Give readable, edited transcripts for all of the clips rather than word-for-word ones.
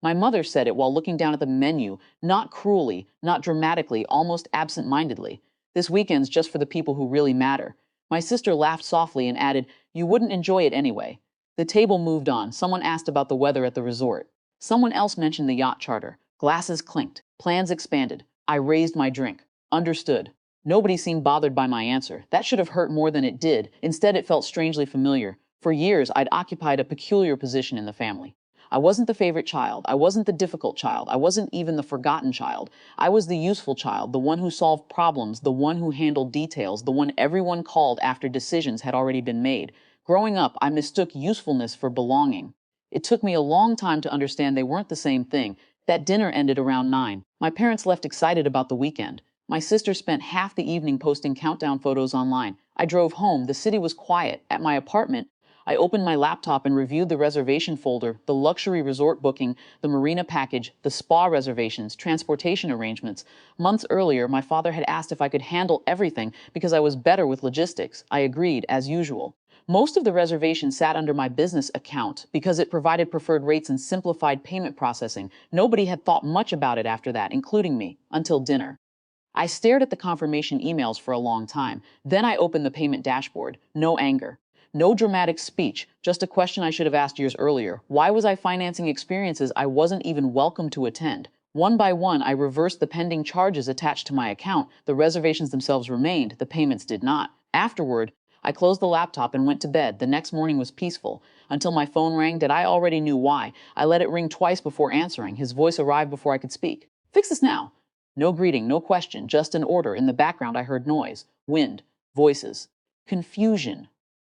My mother said it while looking down at the menu, not cruelly, not dramatically, almost absent-mindedly. This weekend's just for the people who really matter. My sister laughed softly and added, "You wouldn't enjoy it anyway." The table moved on. Someone asked about the weather at the resort. Someone else mentioned the yacht charter. Glasses clinked. Plans expanded. I raised my drink. Understood. Nobody seemed bothered by my answer. That should have hurt more than it did. Instead, it felt strangely familiar. For years, I'd occupied a peculiar position in the family. I wasn't the favorite child. I wasn't the difficult child. I wasn't even the forgotten child. I was the useful child, the one who solved problems, the one who handled details, the one everyone called after decisions had already been made. Growing up, I mistook usefulness for belonging. It took me a long time to understand they weren't the same thing. That dinner ended around 9. My parents left excited about the weekend. My sister spent half the evening posting countdown photos online. I drove home. The city was quiet. At my apartment, I opened my laptop and reviewed the reservation folder, the luxury resort booking, the marina package, the spa reservations, transportation arrangements. Months earlier, my father had asked if I could handle everything because I was better with logistics. I agreed, as usual. Most of the reservations sat under my business account because it provided preferred rates and simplified payment processing. Nobody had thought much about it after that, including me, until dinner. I stared at the confirmation emails for a long time. Then I opened the payment dashboard. No anger. No dramatic speech, just a question I should have asked years earlier. Why was I financing experiences I wasn't even welcome to attend? One by one, I reversed the pending charges attached to my account. The reservations themselves remained, the payments did not. Afterward, I closed the laptop and went to bed. The next morning was peaceful. Until my phone rang, that I already knew why. I let it ring twice before answering. His voice arrived before I could speak. "Fix this now." No greeting, no question, just an order. In the background, I heard noise, wind, voices, confusion.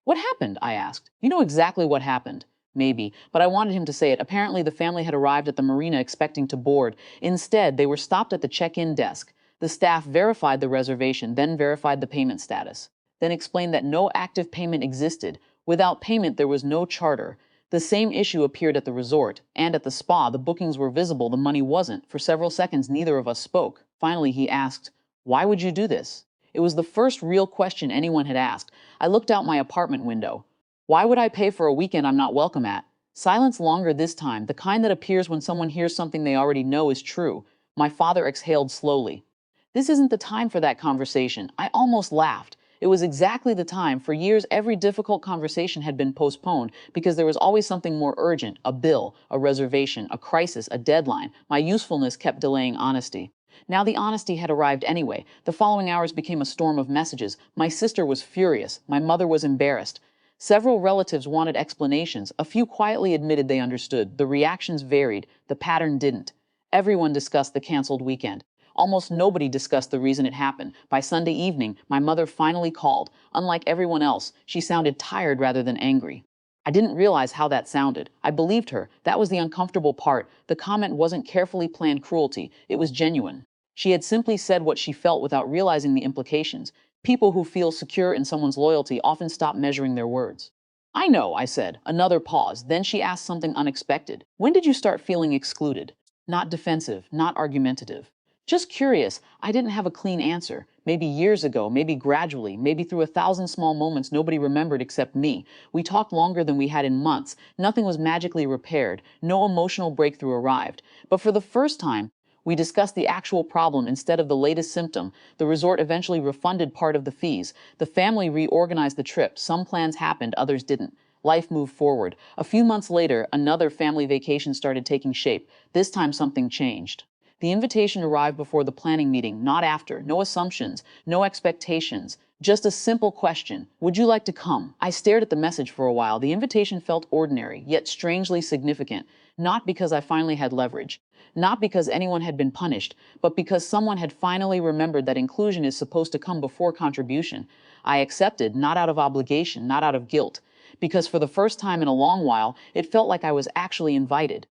"What happened?" I asked. "You know exactly what happened." Maybe, but I wanted him to say it. Apparently, the family had arrived at the marina expecting to board. Instead, they were stopped at the check-in desk. The staff verified the reservation, then verified the payment status, then explained that no active payment existed. Without payment, there was no charter. The same issue appeared at the resort and at the spa. The bookings were visible, the money wasn't. For several seconds, neither of us spoke. Finally, he asked, "Why would you do this?" It was the first real question anyone had asked. I looked out my apartment window. Why would I pay for a weekend I'm not welcome at? Silence longer this time, the kind that appears when someone hears something they already know is true. My father exhaled slowly. "This isn't the time for that conversation." I almost laughed. It was exactly the time. For years, every difficult conversation had been postponed because there was always something more urgent, a bill, a reservation, a crisis, a deadline. My usefulness kept delaying honesty. Now the honesty had arrived anyway. The following hours became a storm of messages. My sister was furious. My mother was embarrassed. Several relatives wanted explanations. A few quietly admitted they understood. The reactions varied. The pattern didn't. Everyone discussed the canceled weekend. Almost nobody discussed the reason it happened. By Sunday evening, my mother finally called. Unlike everyone else, she sounded tired rather than angry. I didn't realize how that sounded. I believed her. That was the uncomfortable part. The comment wasn't carefully planned cruelty. It was genuine. She had simply said what she felt without realizing the implications. People who feel secure in someone's loyalty often stop measuring their words. "I know," I said. Another pause. Then she asked something unexpected. "When did you start feeling excluded?" Not defensive, not argumentative. Just curious. I didn't have a clean answer. Maybe years ago, maybe gradually, maybe through 1,000 small moments nobody remembered except me. We talked longer than we had in months. Nothing was magically repaired. No emotional breakthrough arrived. But for the first time, we discussed the actual problem instead of the latest symptom. The resort eventually refunded part of the fees. The family reorganized the trip. Some plans happened, others didn't. Life moved forward. A few months later, another family vacation started taking shape. This time something changed. The invitation arrived before the planning meeting, not after. No assumptions, no expectations. Just a simple question. "Would you like to come?" I stared at the message for a while. The invitation felt ordinary, yet strangely significant. Not because I finally had leverage. Not because anyone had been punished, but because someone had finally remembered that inclusion is supposed to come before contribution. I accepted, not out of obligation, not out of guilt. Because for the first time in a long while, it felt like I was actually invited.